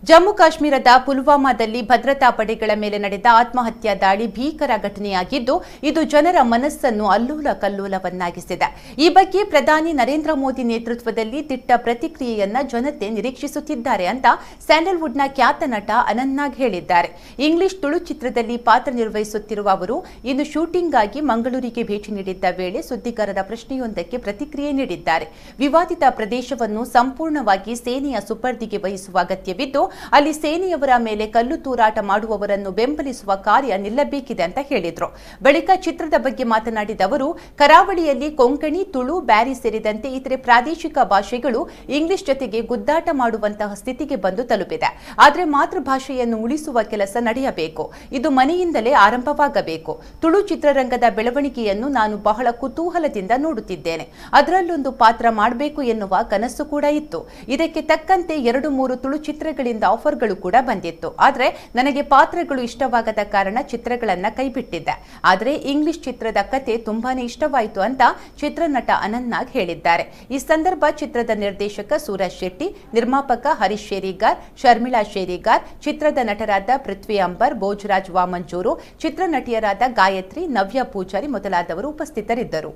ಜಮ್ಮು ಕಾಶ್ಮೀರದ ಪುಲ್ವಾಮಾದಲ್ಲಿ ಭದ್ರತಾ ಪಡೆಗಳ ಮೇಲೆ ನಡೆದ ಆತ್ಮಹತ್ಯಾ ದಾಳಿ ಭೀಕರ ಘಟನೆಯಾಗಿದ್ದು ಇದು ಜನರ ಮನಸ್ಸನ್ನು ಅಲ್ಲೋಲ ಕಲ್ಲೋಲವನ್ನಾಗಿಸಿದೆ. ಈ ಬಗ್ಗೆ ಪ್ರಧಾನಿ ನರೇಂದ್ರ ಮೋದಿ ನೇತೃತ್ವದಲ್ಲಿ ದಿಟ್ಟ ಪ್ರತಿಕ್ರಿಯೆಯನ್ನ ಜನತೆ ನಿರೀಕ್ಷಿಸುತ್ತಿದ್ದಾರೆ ಅಂತ ಸ್ಯಾಂಡಲ್ವುಡ್ನ ಖ್ಯಾತ ನಟ ಅನಂತ್ ಹೇಳಿದ್ದಾರೆ. ಇಂಗ್ಲಿಷ್ ತುಳು ಚಿತ್ರದಲ್ಲಿ ಪಾತ್ರ ನಿರ್ವಹಿಸುತ್ತಿರುವ ಅವರು ಇಂದು ಶೂಟಿಂಗ್ಗಾಗಿ ಮಂಗಳೂರಿಗೆ ಭೇಟಿ ನೀಡಿದ್ದ ವೇಳೆ ಸುದ್ದಿಗಾರರ ಪ್ರಶ್ನೆಯೊಂದಕ್ಕೆ ಪ್ರತಿಕ್ರಿಯೆ ನೀಡಿದ್ದಾರೆ. ವಿವಾದಿತ ಪ್ರದೇಶವನ್ನು ಸಂಪೂರ್ಣವಾಗಿ ಸೇನೆಯ ಸುಪರ್ದಿಗೆ ವಹಿಸುವ ಅಗತ್ಯವಿದ್ದು ಅಲ್ಲಿ ಸೇನೆಯವರ ಮೇಲೆ ಕಲ್ಲು ತೂರಾಟ ಮಾಡುವವರನ್ನು ಬೆಂಬಲಿಸುವ ಕಾರ್ಯ ನಿಲ್ಲಬೇಕಿದೆ ಅಂತ ಹೇಳಿದ್ರು. ಬಳಿಕ ಚಿತ್ರದ ಬಗ್ಗೆ ಮಾತನಾಡಿದ ಅವರು, ಕರಾವಳಿಯಲ್ಲಿ ಕೊಂಕಣಿ, ತುಳು, ಬ್ಯಾರಿ ಸೇರಿದಂತೆ ಇತರೆ ಪ್ರಾದೇಶಿಕ ಭಾಷೆಗಳು ಇಂಗ್ಲಿಷ್ ಜೊತೆಗೆ ಗುದ್ದಾಟ ಮಾಡುವಂತಹ ಸ್ಥಿತಿಗೆ ಬಂದು ತಲುಪಿದೆ. ಆದರೆ ಮಾತೃಭಾಷೆಯನ್ನು ಉಳಿಸುವ ಕೆಲಸ ನಡೆಯಬೇಕು. ಇದು ಮನೆಯಿಂದಲೇ ಆರಂಭವಾಗಬೇಕು. ತುಳು ಚಿತ್ರರಂಗದ ಬೆಳವಣಿಗೆಯನ್ನು ನಾನು ಬಹಳ ಕುತೂಹಲದಿಂದ ನೋಡುತ್ತಿದ್ದೇನೆ. ಅದರಲ್ಲೊಂದು ಪಾತ್ರ ಮಾಡಬೇಕು ಎನ್ನುವ ಕನಸು ಕೂಡ ಇತ್ತು. ಇದಕ್ಕೆ ತಕ್ಕಂತೆ 2-3 ತುಳು ಚಿತ್ರಗಳಿಂದ ಆಫರ್ಗಳು ಕೂಡ ಬಂದಿತ್ತು. ಆದರೆ ನನಗೆ ಪಾತ್ರಗಳು ಇಷ್ಟವಾಗದ ಕಾರಣ ಚಿತ್ರಗಳನ್ನ ಕೈಬಿಟ್ಟಿದ್ದೆ. ಆದರೆ ಇಂಗ್ಲಿಷ್ ಚಿತ್ರದ ಕತೆ ತುಂಬಾನೇ ಇಷ್ಟವಾಯಿತು ಅಂತ ಚಿತ್ರನಟ ಅನಂತ್ ಹೇಳಿದ್ದಾರೆ. ಈ ಸಂದರ್ಭ ಚಿತ್ರದ ನಿರ್ದೇಶಕ ಸೂರಜ್ ಶೆಟ್ಟಿ, ನಿರ್ಮಾಪಕ ಹರೀಶ್ ಶೇರಿಗಾರ್, ಶರ್ಮಿಳಾ ಶೇರಿಗಾರ್, ಚಿತ್ರದ ನಟರಾದ ಪೃಥ್ವಿ ಅಂಬರ್, ಭೋಜರಾಜ್ ವಾಮಂಜೂರು, ಚಿತ್ರನಟಿಯರಾದ ಗಾಯತ್ರಿ, ನವ್ಯ ಪೂಜಾರಿ ಮೊದಲಾದವರು ಉಪಸ್ಥಿತರಿದ್ದರು.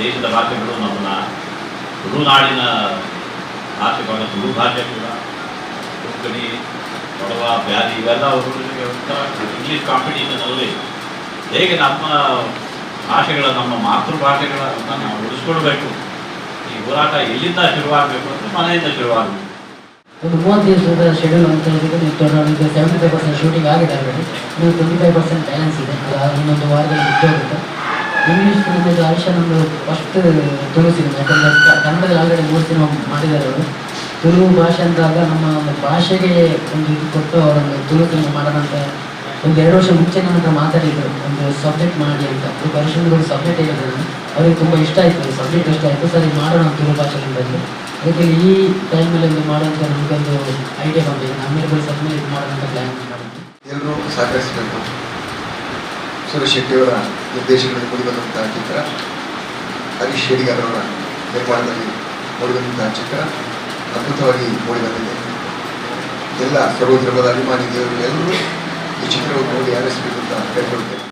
ದೇಶದ ಭಾಷೆಗಳು ನಮ್ಮನ್ನ ತುಳುನಾಡಿನ ಭಾಷೆಗಳ ತುಳು ಭಾಷೆ ಕೂಡ ಕೊಂಕಣಿ, ಕೊಡವ, ಬ್ಯಾರಿ ಇವೆಲ್ಲ ಇಂಗ್ಲೀಷ್ ಕಾಂಪಿಟೇಷನಲ್ಲಿ ಹೇಗೆ ನಮ್ಮ ಭಾಷೆಗಳ ನಮ್ಮ ಮಾತೃಭಾಷೆಗಳನ್ನು ನಾವು ಉಳಿಸ್ಕೊಳ್ಬೇಕು. ಈ ಹೋರಾಟ ಎಲ್ಲಿಂದ ಶುರುವಾಗಬೇಕು ಅಂದರೆ ಮನೆಯಿಂದ ಶುರುವಾಗಬೇಕು. ಒಂದು 30 ದಿವಸದ ಶೆಡ್ಯೂಲ್ ಅಂತ ಹೇಳಿದ್ರೆ ಈಗ 75% ಶೂಟಿಂಗ್ ಆಗಿದೆ ಆಲ್ರೆಡಿ. ಇನ್ನು 25% ಬ್ಯಾಲೆನ್ಸ್ ಇದೆ. ಇನ್ನೊಂದು ವಾರದಲ್ಲಿ ಮುಗಿದೋಗುತ್ತೆ. ಇಂಗ್ಲೀಷ್ ಸಿನಿಮಾದ ಆಯುಷ್ಯ ನಮ್ಮದು ಫಸ್ಟ್ ತುಳು ಸಿನಿಮಾ. ಯಾಕಂದರೆ ಕನ್ನಡದಲ್ಲಿ ಆಲ್ರೆಡಿ 3 ಸಿನಿಮಾ ಮಾಡಿದ್ದಾರೆ ಅವರು. ತುಳು ಭಾಷೆ ಅಂದಾಗ ನಮ್ಮ ಒಂದು ಭಾಷೆಗೆ ಒಂದು ಇದು ಕೊಟ್ಟು ಅವರೊಂದು ತುಳು ಸಿನಿಮಾ ಮಾಡೋಣ ಅಂತ ಒಂದು 2 ವರ್ಷ ಮುಂಚೆ ನನ್ನ ಹತ್ರ ಮಾತಾಡಿದ್ರು, ಒಂದು ಸಬ್ಜೆಕ್ಟ್ ಮಾಡಿ ಅಂತ. ಒಂದು ಪರಿಶ್ರಮಗಳು ಸಬ್ಜೆಕ್ಟ್ ಹೇಳಿದ್ರು. ಅವ್ರಿಗೆ ತುಂಬ ಇಷ್ಟ ಆಯಿತು, ಸಬ್ಜೆಕ್ಟ್ ಇಷ್ಟ ಆಯಿತು. ಸರಿ ಮಾಡೋಣ ತುಳು ಭಾಷೆಗಳಿಂದ. ಅದಕ್ಕೆ ಈ ಟೈಮಲ್ಲಿ ಒಂದು ಮಾಡೋಂಥ ನಮಗೊಂದು ಐಡಿಯಾ ಬಂದಿದೆ. ಆಮೇಲೆ ಸದ್ಮೇಲೆ ಇದು ಮಾಡೋಂಥ ಪ್ಲ್ಯಾನ್ ಮಾಡಿದ್ವಿ. ಎಲ್ಲರೂ ಸಹಕರಿಸಬೇಕು. ಸೂರಜ್ ಶೆಟ್ಟಿಯವರ ನಿರ್ದೇಶನದಲ್ಲಿ ಮೂಡಿಬಂದಂತಹ ಚಿತ್ರ, ಹರೀಶ್ ಶೇಡಿಗಾರವರ ನಿರ್ಮಾಣದಲ್ಲಿ ಮೂಡಿಬಂದಂತಹ ಚಿತ್ರ ಅದ್ಭುತವಾಗಿ ಮೂಡಿಬಂದಿದೆ. ಎಲ್ಲ ಸರ್ವ ಧರ್ಮದ ಅಭಿಮಾನಿ ದೇವರು ಎಲ್ಲರೂ ಈ ಚಿತ್ರವನ್ನು ನೋಡಿ ಆರಿಸಬೇಕು ಅಂತ ಕೇಳ್ಕೊಳ್ತೇನೆ.